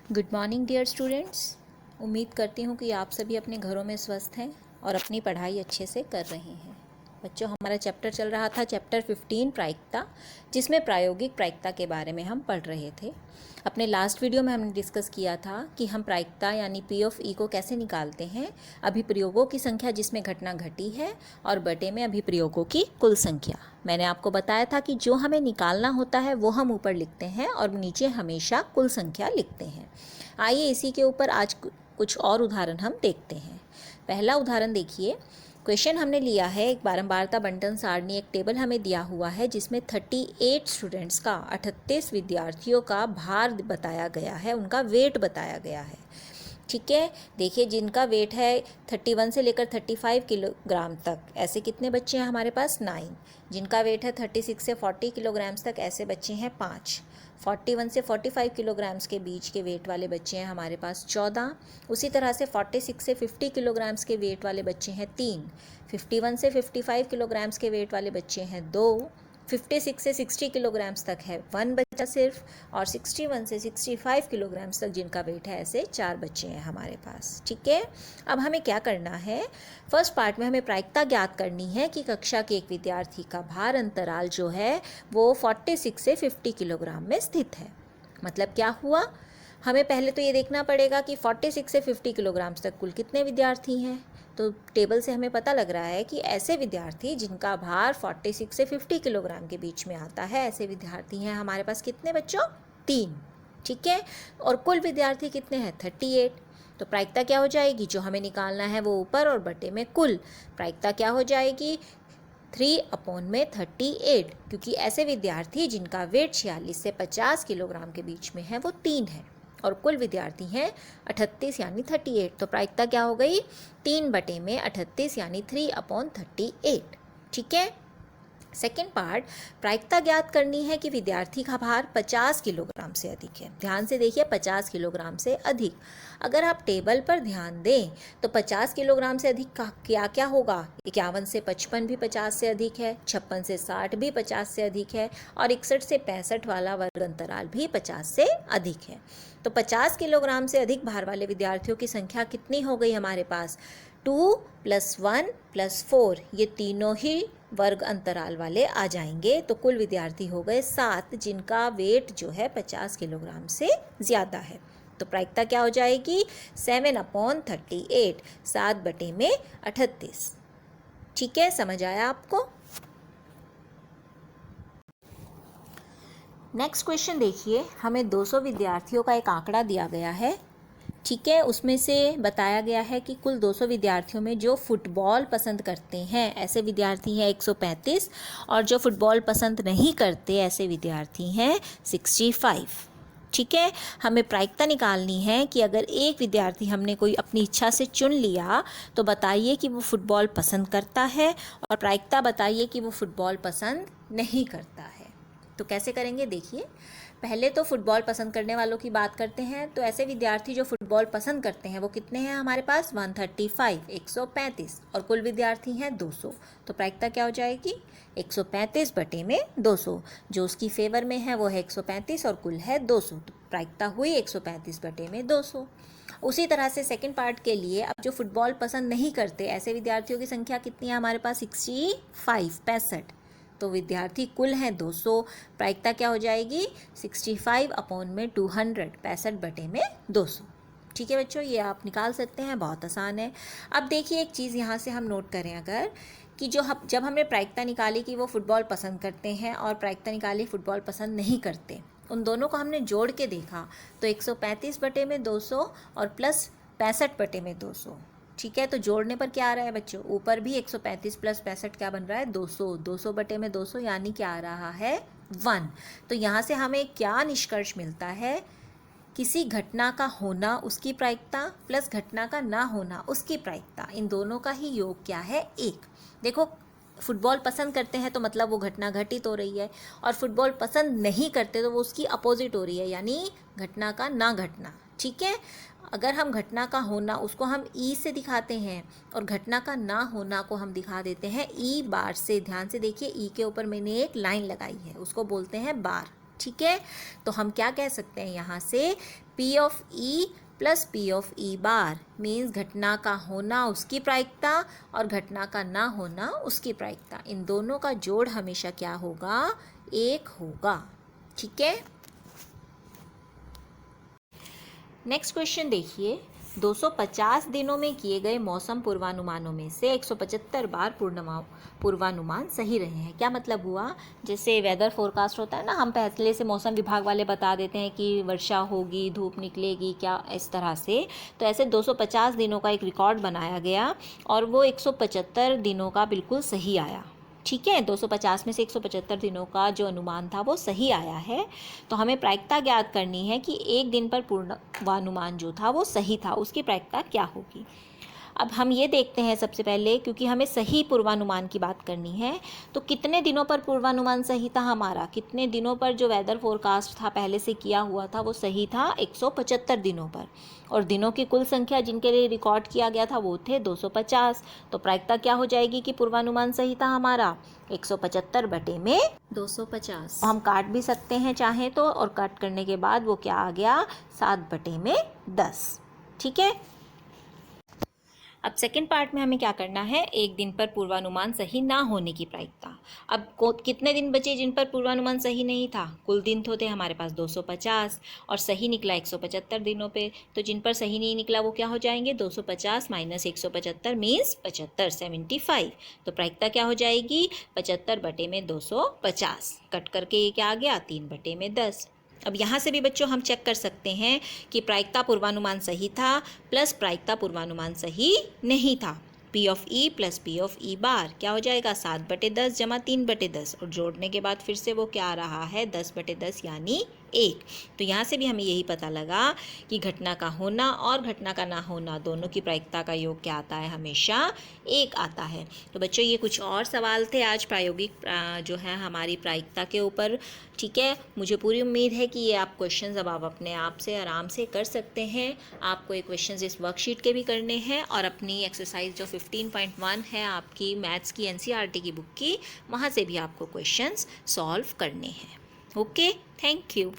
Good morning dear students. उम्मीद करती हूँ कि आप सभी अपने घरों में स्वस्थ हैं और अपनी पढ़ाई अच्छे से कर रहे हैं। बच्चों, हमारा चैप्टर चल रहा था चैप्टर 15 प्रायिकता, जिसमें प्रायोगिक प्रायिकता के बारे में हम पढ़ रहे थे। अपने लास्ट वीडियो में हमने डिस्कस किया था कि हम प्रायिकता यानी P ऑफ E को कैसे निकालते हैं। अभिप्रयोगों की संख्या जिसमें घटना घटी है और बटे में अभिप्रयोगों की कुल संख्या। मैंने आपको बताया था कि जो हमें निकालना होता है वो हम ऊपर लिखते हैं और नीचे हमेशा कुल संख्या लिखते हैं। आइए इसी के ऊपर आज कुछ और उदाहरण हम देखते हैं। पहला उदाहरण देखिए। क्वेश्चन हमने लिया है एक बारंबारता बंटन सारणी। एक टेबल हमें दिया हुआ है जिसमें 38 स्टूडेंट्स का 38 विद्यार्थियों का भार बताया गया है, उनका वेट बताया गया है। ठीक है, देखिए जिनका वेट है 31 से लेकर 35 किलोग्राम तक, ऐसे कितने बच्चे हैं हमारे पास 9। जिनका वेट है 36 से 40 किलोग्राम्स तक, ऐसे बच्चे हैं 5। 41 से 45 किलोग्राम्स के बीच के वेट वाले बच्चे हैं हमारे पास 14। उसी तरह से 46 से 50 किलोग्राम्स के वेट वाले बच्चे हैं 3। 51 से 55 किलोग्राम्स के वेट वाले बच्चे हैं 2। 56 से 60 किलोग्राम्स तक है 1 बच्चा सिर्फ, और 61 से 65 किलोग्राम्स तक जिनका वेट है ऐसे 4 बच्चे हैं हमारे पास। ठीक है, अब हमें क्या करना है। फर्स्ट पार्ट में हमें प्रायिकता ज्ञात करनी है कि कक्षा के एक विद्यार्थी का भार अंतराल जो है वो 46 से 50 किलोग्राम में स्थित है। मतलब क्या हुआ, हमें पहले तो ये देखना पड़ेगा कि 46 से 50 किलोग्राम तक कुल कितने विद्यार्थी हैं। तो टेबल से हमें पता लग रहा है कि ऐसे विद्यार्थी जिनका भार 46 से 50 किलोग्राम के बीच में आता है, ऐसे विद्यार्थी हैं हमारे पास कितने बच्चों, 3। ठीक है, और कुल विद्यार्थी कितने हैं 38। तो प्रायिकता क्या हो जाएगी, जो हमें निकालना है वो ऊपर और बटे में कुल। प्रायिकता क्या हो जाएगी 3/38, क्योंकि ऐसे विद्यार्थी जिनका वेट 46 से 50 किलोग्राम के बीच में है वो 3 है और कुल विद्यार्थी हैं 38 यानी 38। तो प्रायिकता क्या हो गई 3/38 यानी 3/38। ठीक है। सेकेंड पार्ट, प्रायिकता ज्ञात करनी है कि विद्यार्थी का भार 50 किलोग्राम से अधिक है। ध्यान से देखिए, 50 किलोग्राम से अधिक। अगर आप टेबल पर ध्यान दें तो 50 किलोग्राम से अधिक का क्या क्या होगा। 51 से 55 भी 50 से अधिक है, 56 से 60 भी 50 से अधिक है, और 61 से 65 वाला वर्ग अंतराल भी 50 से अधिक है। तो 50 किलोग्राम से अधिक भार वाले विद्यार्थियों की संख्या कितनी हो गई हमारे पास, 2 + 1 + 4, ये तीनों ही वर्ग अंतराल वाले आ जाएंगे। तो कुल विद्यार्थी हो गए 7 जिनका वेट जो है 50 किलोग्राम से ज़्यादा है। तो प्रायिकता क्या हो जाएगी 7/38, 7/38। ठीक है, समझ आया आपको। नेक्स्ट क्वेश्चन देखिए, हमें 200 विद्यार्थियों का एक आंकड़ा दिया गया है। ठीक है, उसमें से बताया गया है कि कुल 200 विद्यार्थियों में जो फुटबॉल पसंद करते हैं ऐसे विद्यार्थी हैं 135, और जो फुटबॉल पसंद नहीं करते ऐसे विद्यार्थी हैं 65। ठीक है, हमें प्रायिकता निकालनी है कि अगर एक विद्यार्थी हमने कोई अपनी इच्छा से चुन लिया तो बताइए कि वो फुटबॉल पसंद करता है, और प्रायिकता बताइए कि वो फुटबॉल पसंद नहीं करता है। तो कैसे करेंगे देखिए। पहले तो फुटबॉल पसंद करने वालों की बात करते हैं। तो ऐसे विद्यार्थी जो फुटबॉल पसंद करते हैं वो कितने हैं हमारे पास 135, 135, और कुल विद्यार्थी हैं 200। तो प्रायिकता क्या हो जाएगी 135 बटे में 200। जो उसकी फेवर में है वो है 135 और कुल है 200। तो प्रायिकता हुई 135 बटे में 200। उसी तरह से सेकंड पार्ट के लिए, अब जो फुटबॉल पसंद नहीं करते ऐसे विद्यार्थियों की संख्या कितनी है हमारे पास 65, 65। तो विद्यार्थी कुल हैं 200। प्रायिकता क्या हो जाएगी 65/200, 65 बटे में 200। ठीक है बच्चों, ये आप निकाल सकते हैं, बहुत आसान है। अब देखिए एक चीज़ यहाँ से हम नोट करें अगर, कि जब हमने प्रायिकता निकाली कि वो फुटबॉल पसंद करते हैं और प्रायिकता निकाली फुटबॉल पसंद नहीं करते, उन दोनों को हमने जोड़ के देखा तो 135 बटे में 200 और प्लस 65 बटे में 200। ठीक है, तो जोड़ने पर क्या आ रहा है बच्चों, ऊपर भी 135 + 65 क्या बन रहा है 200, 200 बटे में 200 यानी क्या आ रहा है 1। तो यहाँ से हमें क्या निष्कर्ष मिलता है, किसी घटना का होना उसकी प्रायिकता प्लस घटना का ना होना उसकी प्रायिकता, इन दोनों का ही योग क्या है 1। देखो, फुटबॉल पसंद करते हैं तो मतलब वो घटना घटित हो रही है, और फुटबॉल पसंद नहीं करते तो वो उसकी अपोजिट हो रही है, यानी घटना का ना घटना। ठीक है, अगर हम घटना का होना उसको हम ई से दिखाते हैं और घटना का ना होना को हम दिखा देते हैं ई बार से। ध्यान से देखिए, ई के ऊपर मैंने एक लाइन लगाई है, उसको बोलते हैं बार। ठीक है, तो हम क्या कह सकते हैं यहाँ से, P of E plus P of E bar means घटना का होना उसकी प्रायिकता और घटना का ना होना उसकी प्रायिकता, इन दोनों का जोड़ हमेशा क्या होगा, 1 होगा। ठीक है। नेक्स्ट क्वेश्चन देखिए, 250 दिनों में किए गए मौसम पूर्वानुमानों में से 175 बार पूर्वानुमान सही रहे हैं। क्या मतलब हुआ, जैसे वेदर फोरकास्ट होता है ना, हम पहले से मौसम विभाग वाले बता देते हैं कि वर्षा होगी, धूप निकलेगी, क्या इस तरह से। तो ऐसे 250 दिनों का एक रिकॉर्ड बनाया गया और वो 175 दिनों का बिल्कुल सही आया। ठीक है, 250 में से 175 दिनों का जो अनुमान था वो सही आया है। तो हमें प्रायिकता ज्ञात करनी है कि एक दिन पर पूर्वानुमान जो था वो सही था, उसकी प्रायिकता क्या होगी। अब हम ये देखते हैं सबसे पहले, क्योंकि हमें सही पूर्वानुमान की बात करनी है, तो कितने दिनों पर पूर्वानुमान सही था हमारा, कितने दिनों पर जो वेदर फोरकास्ट था पहले से किया हुआ था वो सही था 175 दिनों पर, और दिनों की कुल संख्या जिनके लिए रिकॉर्ड किया गया था वो थे 250। तो प्रायिकता क्या हो जाएगी कि पूर्वानुमान सही था हमारा 175 बटे में 250। हम काट भी सकते हैं चाहे तो, और काट करने के बाद वो क्या आ गया, 7 बटे में 10। ठीक है। अब सेकंड पार्ट में हमें क्या करना है, एक दिन पर पूर्वानुमान सही ना होने की प्रायिकता। अब कितने दिन बचे जिन पर पूर्वानुमान सही नहीं था, कुल दिन तो थे हमारे पास 250 और सही निकला 175 दिनों पे, तो जिन पर सही नहीं निकला वो क्या हो जाएंगे, 250 माइनस 175 मीन्स 75, 75। तो प्रायिकता क्या हो जाएगी, 75 बटे में 250, कट करके ये क्या आ गया, 3 बटे में 10। अब यहाँ से भी बच्चों हम चेक कर सकते हैं कि प्रायिकता पूर्वानुमान सही था प्लस प्रायिकता पूर्वानुमान सही नहीं था। P of E plus P of E बार क्या हो जाएगा, 7 बटे 10 जमा 3 बटे 10, और जोड़ने के बाद फिर से वो क्या आ रहा है, 10 बटे 10 यानी 1। तो यहाँ से भी हमें यही पता लगा कि घटना का होना और घटना का ना होना दोनों की प्रायिकता का योग क्या आता है, हमेशा 1 आता है। तो बच्चों ये कुछ और सवाल थे आज प्रायोगिक जो है हमारी प्रायिकता के ऊपर। ठीक है, मुझे पूरी उम्मीद है कि ये आप क्वेश्चंस अब आप अपने आप से आराम से कर सकते हैं। आपको ये क्वेश्चंस इस वर्कशीट के भी करने हैं और अपनी एक्सरसाइज जो 15.1 है आपकी मैथ्स की NCERT की बुक की, वहाँ से भी आपको क्वेश्चंस सॉल्व करने हैं। Okay, thank you.